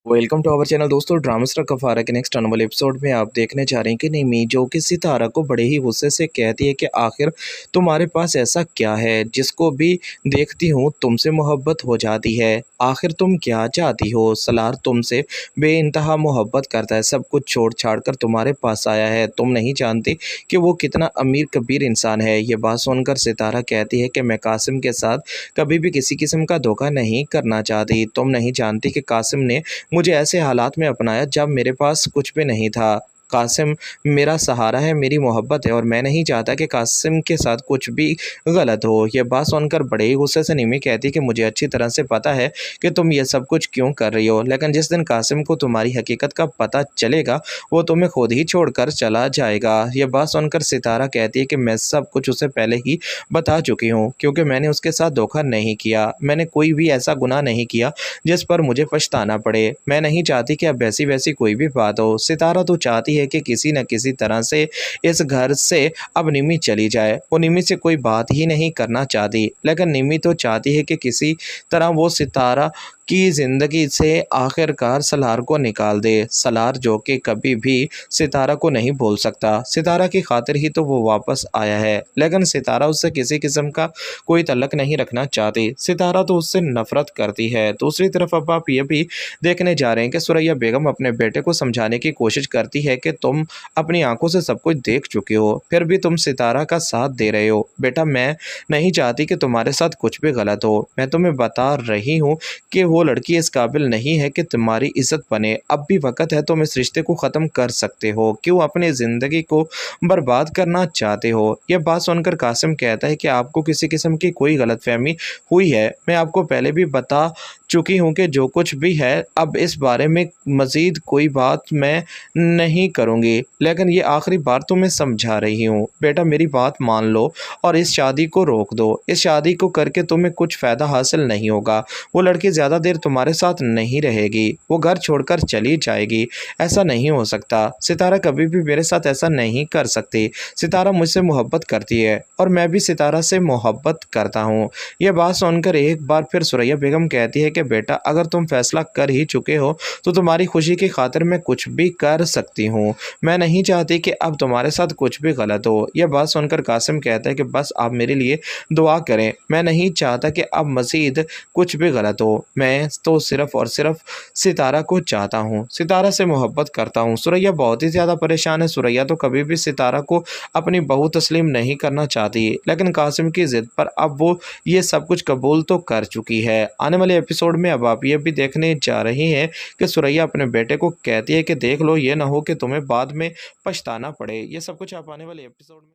Welcome to our channel दोस्तों। Drama star कफारा के next आने वाले एपिसोड में आप देखने जा रहे हैं कि निमी जो कि सितारा को बड़े ही गुस्से से कहती है कि आखिर तुम्हारे पास ऐसा क्या है जिसको भी देखती हूँ तुमसे मोहब्बत हो जाती है। आखिर तुम क्या चाहती हो? सलार तुमसे बेइंतहा मोहब्बत करता है, सब कुछ छोड़ छाड़ कर तुम्हारे पास आया है। तुम नहीं जानती कि वो कितना अमीर कबीर इंसान है। ये बात सुनकर सितारा कहती है कि मैं कासिम के साथ कभी भी किसी किस्म का धोखा नहीं करना चाहती। तुम नहीं जानती कि कासिम ने मुझे ऐसे हालात में अपनाया जब मेरे पास कुछ भी नहीं था। कासिम मेरा सहारा है, मेरी मोहब्बत है और मैं नहीं चाहता कि कासिम के साथ कुछ भी गलत हो। ये बात सुनकर बड़े ही गुस्से से निमी कहती कि मुझे अच्छी तरह से पता है कि तुम ये सब कुछ क्यों कर रही हो, लेकिन जिस दिन कासिम को तुम्हारी हकीकत का पता चलेगा वो तुम्हें खुद ही छोड़कर चला जाएगा। ये बात सुनकर सितारा कहती है कि मैं सब कुछ उसे पहले ही बता चुकी हूँ, क्योंकि मैंने उसके साथ धोखा नहीं किया। मैंने कोई भी ऐसा गुनाह नहीं किया जिस पर मुझे पछताना पड़े। मैं नहीं चाहती कि अब वैसी वैसी कोई भी बात हो। सितारा तो चाहती है कि किसी न किसी तरह से इस घर से अब निमी चली जाए। वो निमी से कोई बात ही नहीं करना चाहती, लेकिन निमी तो चाहती है कि किसी तरह वो सितारा की जिंदगी से आखिरकार सलार को निकाल दे। सलार जो कि कभी भी सितारा को नहीं भूल सकता। सितारा की खातिर ही तो वो वापस आया है, लेकिन सितारा उससे किसी किस्म का कोई तल्लक नहीं रखना चाहती। सितारा तो उससे नफरत करती है। दूसरी तरफ अब आप ये भी देखने जा रहे हैं कि सुरैया बेगम अपने बेटे को समझाने की कोशिश करती है कि तुम अपनी आंखों से सब कुछ देख चुके हो, फिर भी तुम सितारा का साथ दे रहे हो। बेटा, मैं नहीं चाहती कि तुम्हारे साथ कुछ भी गलत हो। मैं तुम्हें बता रही हूँ कि वो लड़की इस काबिल नहीं है कि तुम्हारी इज्जत बने। अब भी वक्त है, तुम इस रिश्ते को ख़त्म कर सकते हो। क्यों अपनी ज़िंदगी को बर्बाद करना चाहते हो? यह बात सुनकर कासिम कहता है कि आपको किसी किस्म की कोई गलतफहमी हुई है। मैं आपको पहले भी बता चुकी हूँ कि जो कुछ भी है अब इस बारे में मज़ीद कोई बात मैं नहीं करूँगी, लेकिन ये आखिरी बार तुम्हें समझा रही हूँ। बेटा, मेरी बात मान लो और इस शादी को रोक दो। इस शादी को करके तुम्हें कुछ फ़ायदा हासिल नहीं होगा। वो लड़की ज़्यादा देर तुम्हारे साथ नहीं रहेगी, वो घर छोड़कर चली जाएगी। ऐसा नहीं हो सकता। सितारा कभी भी मेरे साथ ऐसा नहीं कर सकती। सितारा मुझसे मोहब्बत करती है और मैं भी सितारा से मोहब्बत करता हूँ। यह बात सुनकर एक बार फिर सुरैया बेगम कहती है कि बेटा, अगर तुम फैसला कर ही चुके हो तो तुम्हारी खुशी की खातिर मैं कुछ भी कर सकती हूँ। मैं नहीं चाहती कि अब तुम्हारे साथ कुछ भी गलत हो। यह बात सुनकर कासिम कहता है कि बस आप मेरे लिए दुआ करें। मैं नहीं चाहता कि अब मज़ीद कुछ भी गलत हो। मैं तो सिर्फ और सिर्फ सितारा को चाहता हूँ, सितारा से मोहब्बत करता हूँ। सुरैया बहुत ही ज़्यादा परेशान है। सुरैया तो कभी भी सितारा को अपनी बहू तस्लीम नहीं करना चाहती, लेकिन कासिम की ज़िद पर अब वो ये सब कुछ कबूल तो कर चुकी है। आने वाले एपिसोड में अब आप ये भी देखने जा रही हैं कि सुरैया अपने बेटे को कहती है कि देख लो, ये ना हो कि तुम्हें बाद में पछताना पड़े। ये सब कुछ आप आने वाले एपिसोड में